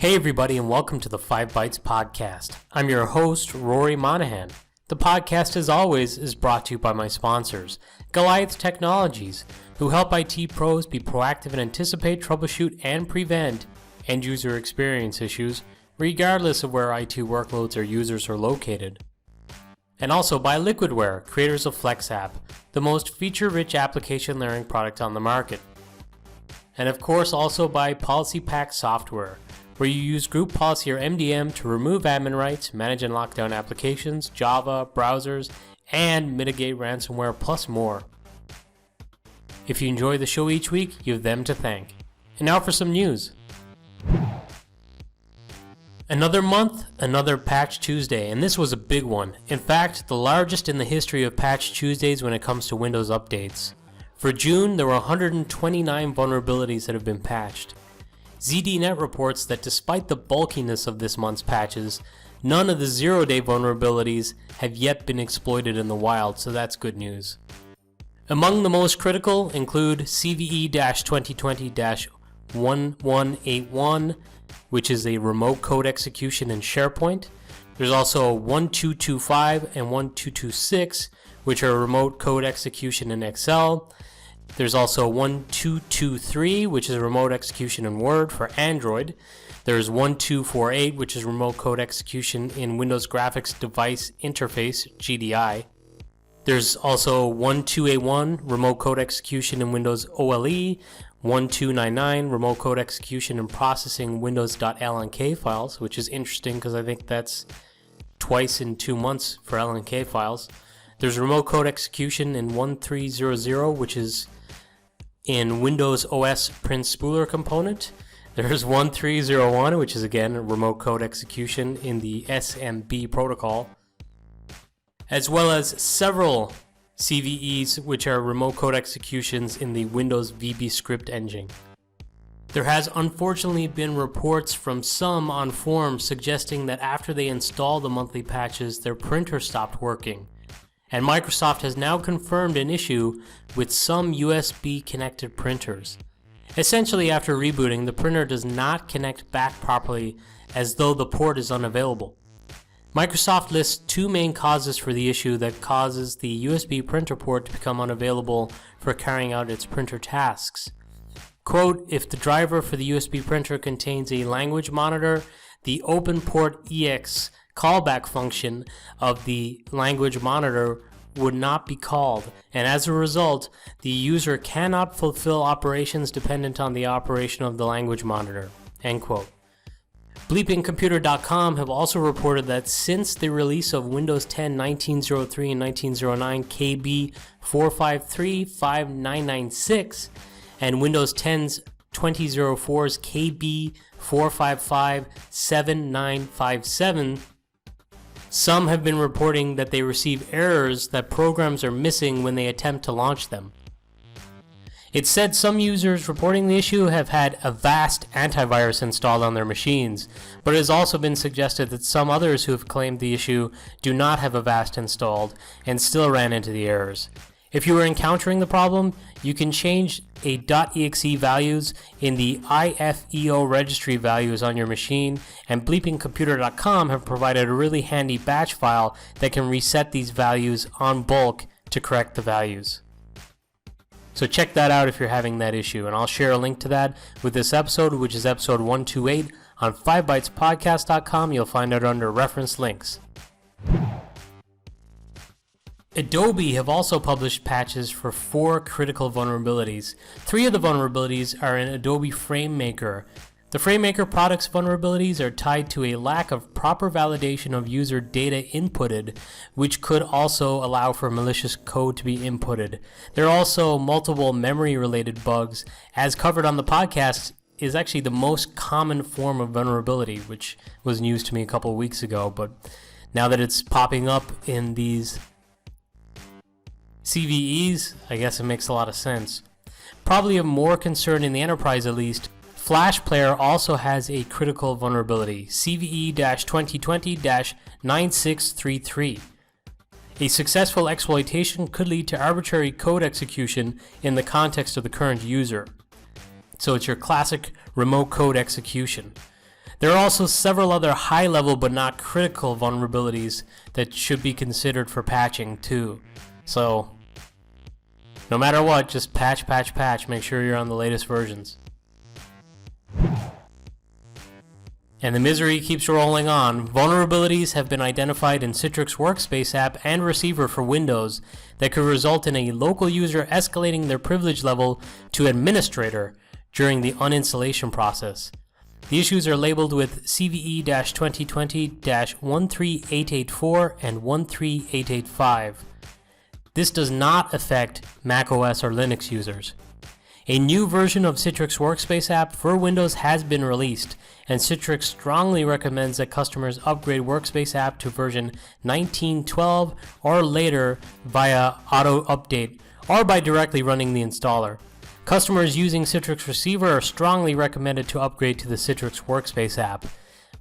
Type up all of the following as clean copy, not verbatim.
Hey everybody, and welcome to the 5 Bytes Podcast. I'm your host, Rory Monahan. The podcast, as always, is brought to you by my sponsors, Goliath Technologies, who help IT pros be proactive and anticipate, troubleshoot, and prevent end-user experience issues, regardless of where IT workloads or users are located. And also by Liquidware, creators of FlexApp, the most feature-rich application layering product on the market. And of course also by PolicyPak Software, where you use group policy or MDM to remove admin rights, manage and lock down applications, Java, browsers, and mitigate ransomware, plus more. If you enjoy the show each week, you have them to thank. And now for some news. Another month, another Patch Tuesday, and this was a big one. In fact, the largest in the history of Patch Tuesdays when it comes to Windows updates. For June, there were 129 vulnerabilities that have been patched. ZDNet reports that despite the bulkiness of this month's patches, none of the zero-day vulnerabilities have yet been exploited in the wild, so that's good news. Among the most critical include CVE-2020-1181, which is a remote code execution in SharePoint. There's also 1225 and 1226, which are remote code execution in Excel. There's also 1223, which is remote execution in Word for Android. There's 1248, which is remote code execution in Windows Graphics Device Interface, GDI. There's also 1281, remote code execution in Windows OLE, 1299, remote code execution and processing Windows.lnk files, which is interesting because I think that's twice in 2 months for LNK files. There's remote code execution in 1300, which is in Windows OS print spooler component. There's 1301, which is again remote code execution in the SMB protocol, as well as several CVEs, which are remote code executions in the Windows VB script engine. There has unfortunately been reports from some on forums suggesting that after they installed the monthly patches, their printer stopped working. And Microsoft has now confirmed an issue with some USB connected printers. Essentially, after rebooting, the printer does not connect back properly, as though the port is unavailable. Microsoft lists 2 main causes for the issue that causes the USB printer port to become unavailable for carrying out its printer tasks. Quote, if the driver for the USB printer contains a language monitor, the OpenPortEx callback function of the language monitor would not be called, and as a result, the user cannot fulfill operations dependent on the operation of the language monitor. End quote. BleepingComputer.com have also reported that since the release of Windows 10 1903 and 1909 KB 4535996 and Windows 10's 2004's KB 4557957, some have been reporting that they receive errors that programs are missing when they attempt to launch them. It said some users reporting the issue have had Avast antivirus installed on their machines, but it has also been suggested that some others who have claimed the issue do not have Avast installed and still ran into the errors. If you are encountering the problem, you can change a .exe values in the IFEO registry values on your machine, and BleepingComputer.com have provided a really handy batch file that can reset these values on bulk to correct the values. So check that out if you're having that issue, and I'll share a link to that with this episode, which is episode 128 on 5bytespodcast.com. You'll find it under reference links. Adobe have also published patches for 4 critical vulnerabilities. 3 of the vulnerabilities are in Adobe FrameMaker. The FrameMaker product's vulnerabilities are tied to a lack of proper validation of user data inputted, which could also allow for malicious code to be inputted. There are also multiple memory-related bugs. As covered on the podcast, is actually the most common form of vulnerability, which was news to me a couple of weeks ago, but now that it's popping up in these CVEs, I guess it makes a lot of sense. Probably of more concern in the enterprise at least, Flash Player also has a critical vulnerability, CVE-2020-9633. A successful exploitation could lead to arbitrary code execution in the context of the current user. So it's your classic remote code execution. There are also several other high-level but not critical vulnerabilities that should be considered for patching too. So, no matter what, just patch, make sure you're on the latest versions. And the misery keeps rolling on. Vulnerabilities have been identified in Citrix Workspace app and receiver for Windows that could result in a local user escalating their privilege level to administrator during the uninstallation process. The issues are labeled with CVE-2020-13884 and 13885. This does not affect macOS or Linux users. A new version of Citrix Workspace app for Windows has been released, and Citrix strongly recommends that customers upgrade Workspace app to version 19.12 or later via auto update or by directly running the installer. Customers using Citrix Receiver are strongly recommended to upgrade to the Citrix Workspace app,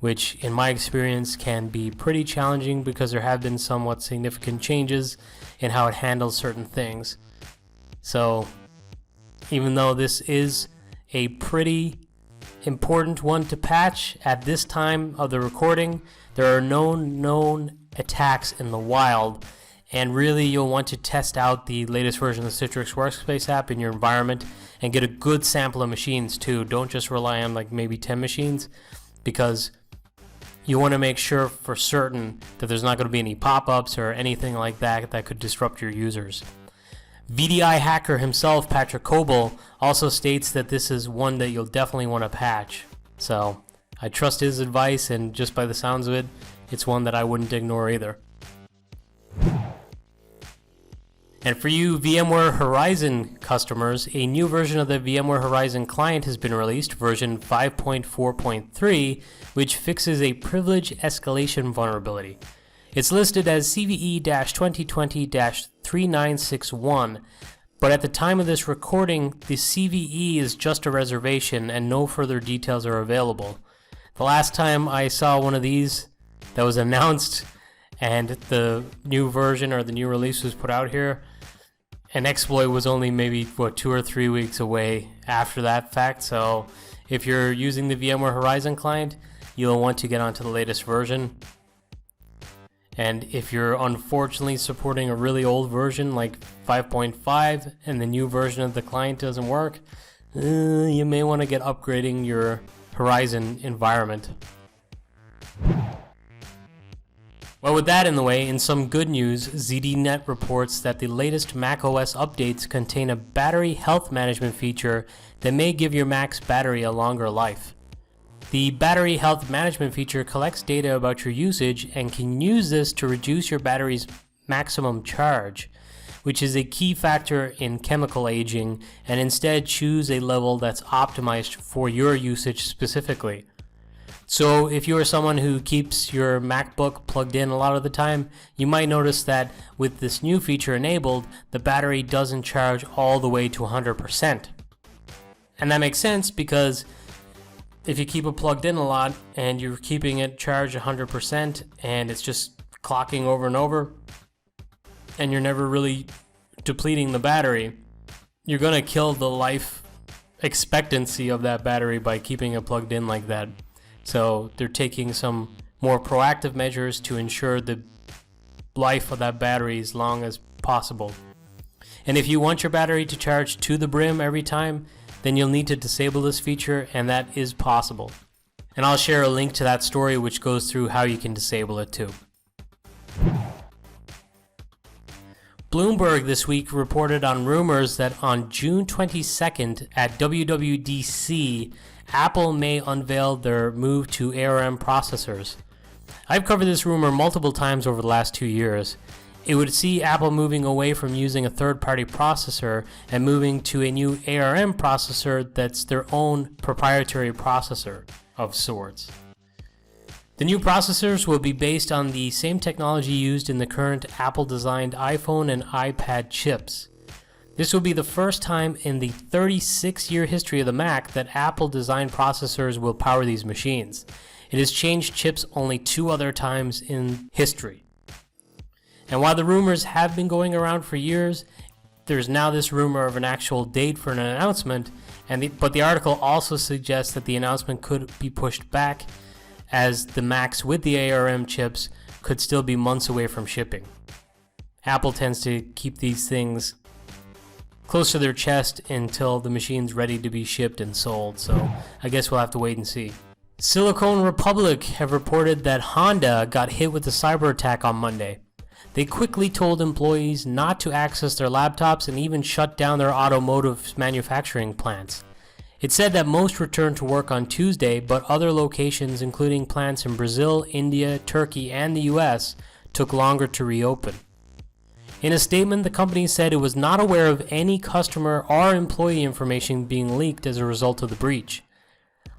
which in my experience can be pretty challenging because there have been somewhat significant changes in how it handles certain things. So, even though this is a pretty important one to patch at this time of the recording, there are no known attacks in the wild, and really you'll want to test out the latest version of the Citrix Workspace app in your environment and get a good sample of machines too. Don't just rely on like maybe 10 machines, because you want to make sure for certain that there's not going to be any pop-ups or anything like that that could disrupt your users. VDI hacker himself, Patrick Coble, also states that this is one that you'll definitely want to patch. So I trust his advice, and just by the sounds of it, it's one that I wouldn't ignore either. And for you VMware Horizon customers, a new version of the VMware Horizon client has been released, version 5.4.3, which fixes a privilege escalation vulnerability. It's listed as CVE-2020-3961, but at the time of this recording, the CVE is just a reservation and no further details are available. The last time I saw one of these that was announced and the new version or the new release was put out here, an exploit was only maybe 2 or 3 weeks away after that fact. So if you're using the VMware Horizon client, you'll want to get onto the latest version. And if you're unfortunately supporting a really old version like 5.5 and the new version of the client doesn't work, you may want to get upgrading your Horizon environment. Well, with that in the way, in some good news, ZDNet reports that the latest macOS updates contain a battery health management feature that may give your Mac's battery a longer life. The battery health management feature collects data about your usage and can use this to reduce your battery's maximum charge, which is a key factor in chemical aging, and instead choose a level that's optimized for your usage specifically. So if you are someone who keeps your MacBook plugged in a lot of the time, you might notice that with this new feature enabled, the battery doesn't charge all the way to 100%. And that makes sense because if you keep it plugged in a lot and you're keeping it charged 100% and it's just clocking over and over and you're never really depleting the battery, you're going to kill the life expectancy of that battery by keeping it plugged in like that. So they're taking some more proactive measures to ensure the life of that battery as long as possible. And if you want your battery to charge to the brim every time, then you'll need to disable this feature, and that is possible. And I'll share a link to that story which goes through how you can disable it too. Bloomberg this week reported on rumors that on June 22nd at WWDC, Apple may unveil their move to ARM processors. I've covered this rumor multiple times over the last 2 years. It would see Apple moving away from using a third-party processor and moving to a new ARM processor that's their own proprietary processor of sorts. The new processors will be based on the same technology used in the current Apple-designed iPhone and iPad chips. This will be the first time in the 36-year history of the Mac that Apple-designed processors will power these machines. It has changed chips only 2 other times in history. And while the rumors have been going around for years, there's now this rumor of an actual date for an announcement, but the article also suggests that the announcement could be pushed back, as the Macs with the ARM chips could still be months away from shipping. Apple tends to keep these things close to their chest until the machine's ready to be shipped and sold, so I guess we'll have to wait and see. Silicon Republic have reported that Honda got hit with a cyber attack on Monday. They quickly told employees not to access their laptops and even shut down their automotive manufacturing plants. It said that most returned to work on Tuesday, but other locations, including plants in Brazil, India, Turkey, and the US, took longer to reopen. In a statement, the company said it was not aware of any customer or employee information being leaked as a result of the breach.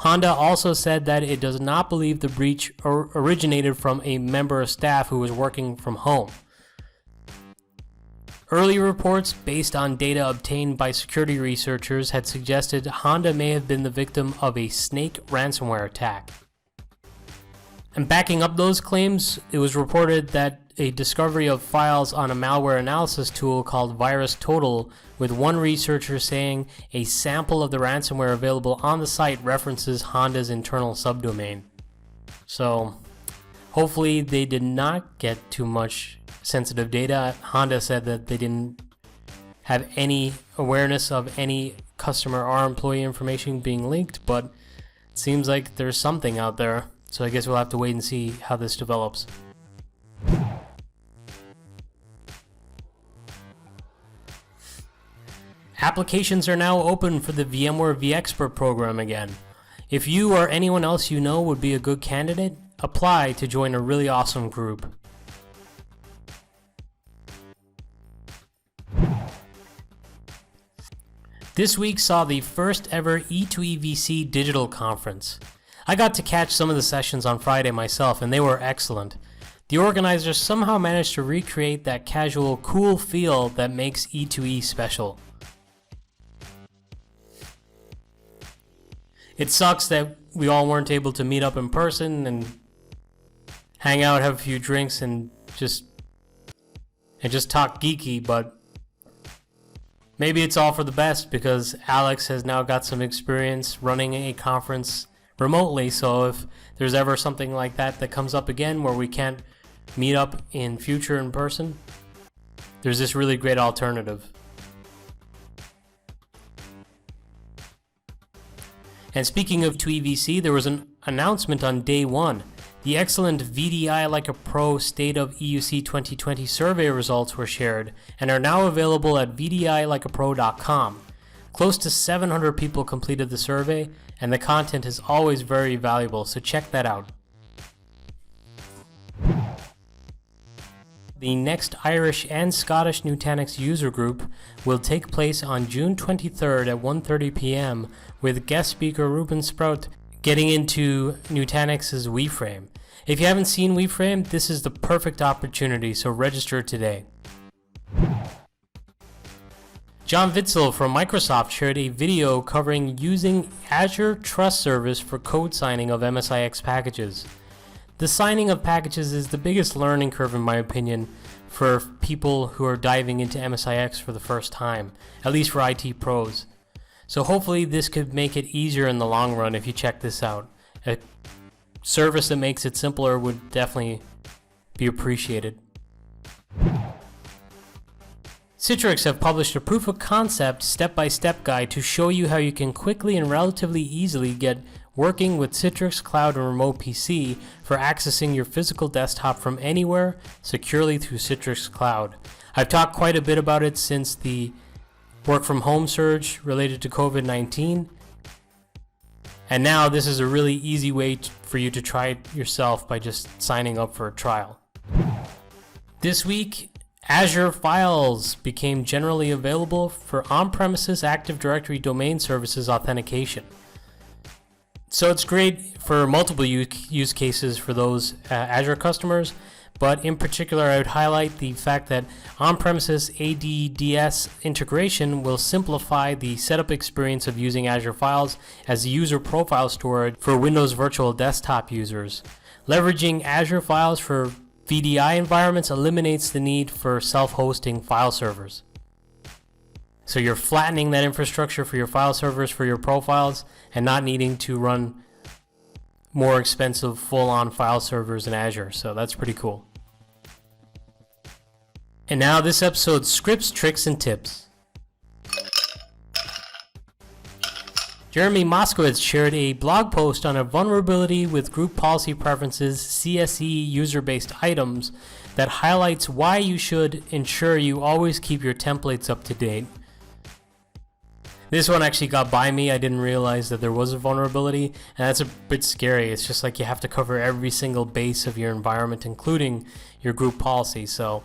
Honda also said that it does not believe the breach originated from a member of staff who was working from home. Early reports, based on data obtained by security researchers, had suggested Honda may have been the victim of a snake ransomware attack. And backing up those claims, it was reported that a discovery of files on a malware analysis tool called VirusTotal, with one researcher saying a sample of the ransomware available on the site references Honda's internal subdomain. So, hopefully they did not get too much sensitive data. Honda said that they didn't have any awareness of any customer or employee information being leaked, but it seems like there's something out there. So I guess we'll have to wait and see how this develops. Applications are now open for the VMware vExpert program again. If you or anyone else you know would be a good candidate, apply to join a really awesome group. This week saw the first ever E2EVC Digital conference. I got to catch some of the sessions on Friday myself, and they were excellent. The organizers somehow managed to recreate that casual, cool feel that makes E2E special. It sucks that we all weren't able to meet up in person and hang out, have a few drinks, and just talk geeky, but maybe it's all for the best because Alex has now got some experience running a conference remotely, so if there's ever something like that comes up again where we can't meet up in future in person, there's this really great alternative. And speaking of E2EVC, there was an announcement on day one. The excellent VDI Like a Pro State of EUC 2020 survey results were shared and are now available at vdilikeapro.com. Close to 700 people completed the survey, and the content is always very valuable, so check that out. The next Irish and Scottish Nutanix user group will take place on June 23rd at 1:30 p.m. with guest speaker Ruben Sprout getting into Nutanix's WeFrame. If you haven't seen WeFrame, this is the perfect opportunity, so register today. John Witzel from Microsoft shared a video covering using Azure Trust Service for code signing of MSIX packages. The signing of packages is the biggest learning curve, in my opinion, for people who are diving into MSIX for the first time, at least for IT pros. So hopefully this could make it easier in the long run if you check this out. A service that makes it simpler would definitely be appreciated. Citrix have published a proof of concept step-by-step guide to show you how you can quickly and relatively easily get working with Citrix Cloud and RemotePC for accessing your physical desktop from anywhere securely through Citrix Cloud. I've talked quite a bit about it since the work from home surge related to COVID-19, and now this is a really easy way for you to try it yourself by just signing up for a trial. This week, Azure Files became generally available for on-premises Active Directory domain services authentication. So it's great for multiple use cases for those Azure customers, but in particular I would highlight the fact that on-premises ADDS integration will simplify the setup experience of using Azure Files as user profile storage for Windows Virtual Desktop users. Leveraging Azure Files for VDI environments eliminates the need for self-hosting file servers. So you're flattening that infrastructure for your file servers, for your profiles, and not needing to run more expensive full-on file servers in Azure. So that's pretty cool. And now this episode's scripts, tricks, and tips. Jeremy Moskowitz shared a blog post on a vulnerability with group policy preferences CSE user-based items that highlights why you should ensure you always keep your templates up to date. This one actually got by me. I didn't realize that there was a vulnerability, and that's a bit scary. It's just like you have to cover every single base of your environment, including your group policy. So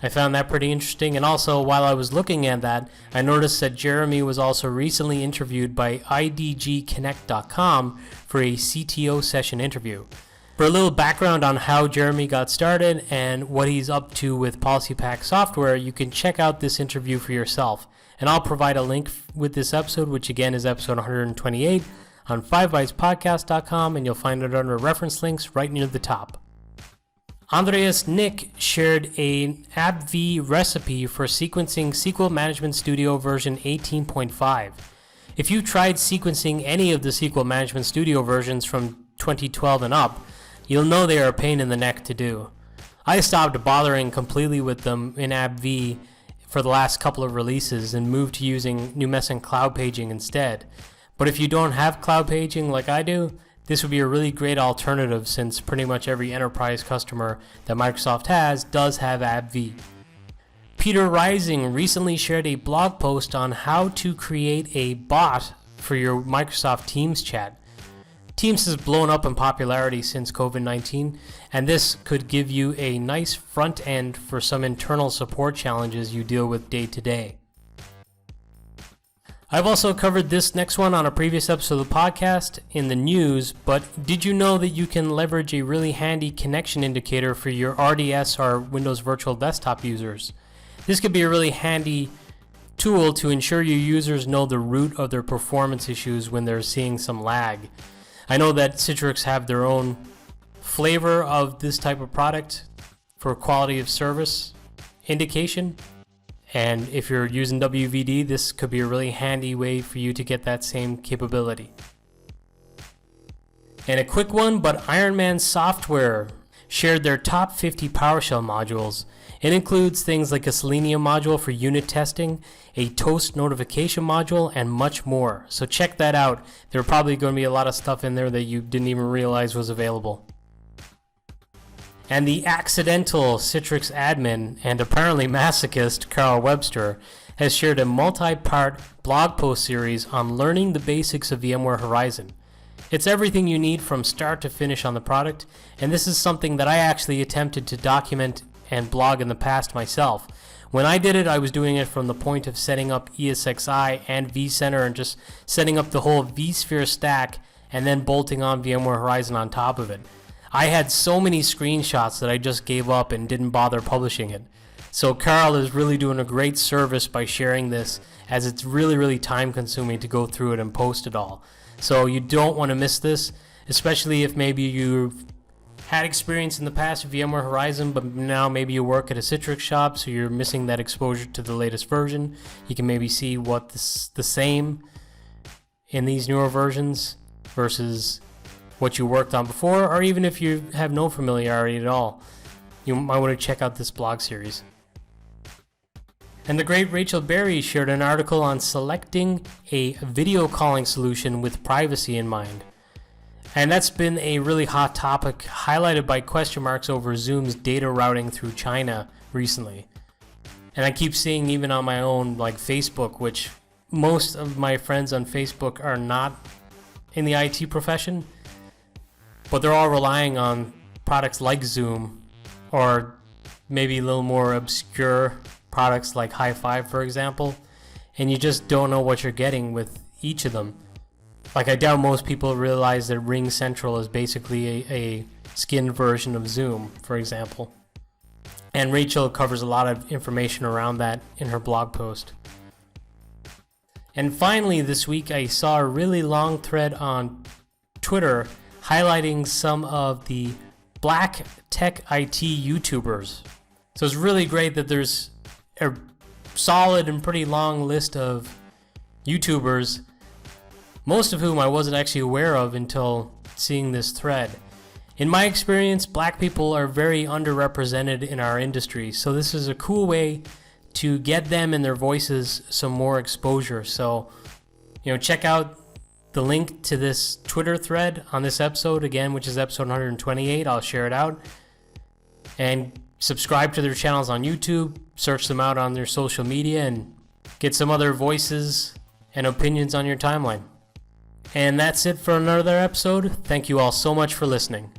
I found that pretty interesting. And also, while I was looking at that, I noticed that Jeremy was also recently interviewed by idgconnect.com for a CTO session interview. For a little background on how Jeremy got started and what he's up to with PolicyPak software, you can check out this interview for yourself. And I'll provide a link with this episode, which again is episode 128, on 5bytespodcast.com, and you'll find it under reference links right near the top. Andreas Nick shared an AddV recipe for sequencing SQL Management Studio version 18.5. If you tried sequencing any of the SQL Management Studio versions from 2012 and up, you'll know they are a pain in the neck to do. I stopped bothering completely with them in AddV for the last couple of releases and moved to using Nutanix cloud paging instead. But if you don't have cloud paging like I do, this would be a really great alternative, since pretty much every enterprise customer that Microsoft has does have AddV. Peter Rising recently shared a blog post on how to create a bot for your Microsoft Teams chat. Teams has blown up in popularity since COVID-19, and this could give you a nice front end for some internal support challenges you deal with day to day. I've also covered this next one on a previous episode of the podcast in the news, but did you know that you can leverage a really handy connection indicator for your RDS or Windows Virtual Desktop users? This could be a really handy tool to ensure your users know the root of their performance issues when they're seeing some lag. I know that Citrix have their own flavor of this type of product for quality of service indication. And if you're using WVD, this could be a really handy way for you to get that same capability. And a quick one, but Ironman Software shared their top 50 PowerShell modules. It includes things like a Selenium module for unit testing, a Toast notification module, and much more. So check that out. There are probably going to be a lot of stuff in there that you didn't even realize was available. And the accidental Citrix admin and apparently masochist Carl Webster has shared a multi-part blog post series on learning the basics of VMware Horizon. It's everything you need from start to finish on the product, and this is something that I actually attempted to document and blog in the past myself. When I did it, I was doing it from the point of setting up ESXi and vCenter and just setting up the whole vSphere stack and then bolting on VMware Horizon on top of it. I had so many screenshots that I just gave up and didn't bother publishing it. So Carl is really doing a great service by sharing this, as it's really time consuming to go through it and post it all. So you don't want to miss this, especially if maybe you've had experience in the past with VMware Horizon, but now maybe you work at a Citrix shop, so you're missing that exposure to the latest version. You can maybe see what's the same in these newer versions versus what you worked on before, or even if you have no familiarity at all, you might want to check out this blog series. And the great Rachel Berry shared an article on selecting a video calling solution with privacy in mind. And that's been a really hot topic, highlighted by question marks over Zoom's data routing through China recently. And I keep seeing even on my own, like Facebook, which most of my friends on Facebook are not in the IT profession, but they're all relying on products like Zoom, or maybe a little more obscure products like Hi5, for example, and you just don't know what you're getting with each of them. Like, I doubt most people realize that Ring Central is basically a skinned version of Zoom, for example. And Rachel covers a lot of information around that in her blog post. And finally, this week I saw a really long thread on Twitter highlighting some of the black tech IT YouTubers. So it's really great that there's a solid and pretty long list of YouTubers, most of whom I wasn't actually aware of until seeing this thread. In my experience, black people are very underrepresented in our industry, so this is a cool way to get them and their voices some more exposure. So, check out the link to this Twitter thread on this episode, again, which is episode 128. I'll share it out. And subscribe to their channels on YouTube, search them out on their social media, and get some other voices and opinions on your timeline. And that's it for another episode. Thank you all so much for listening.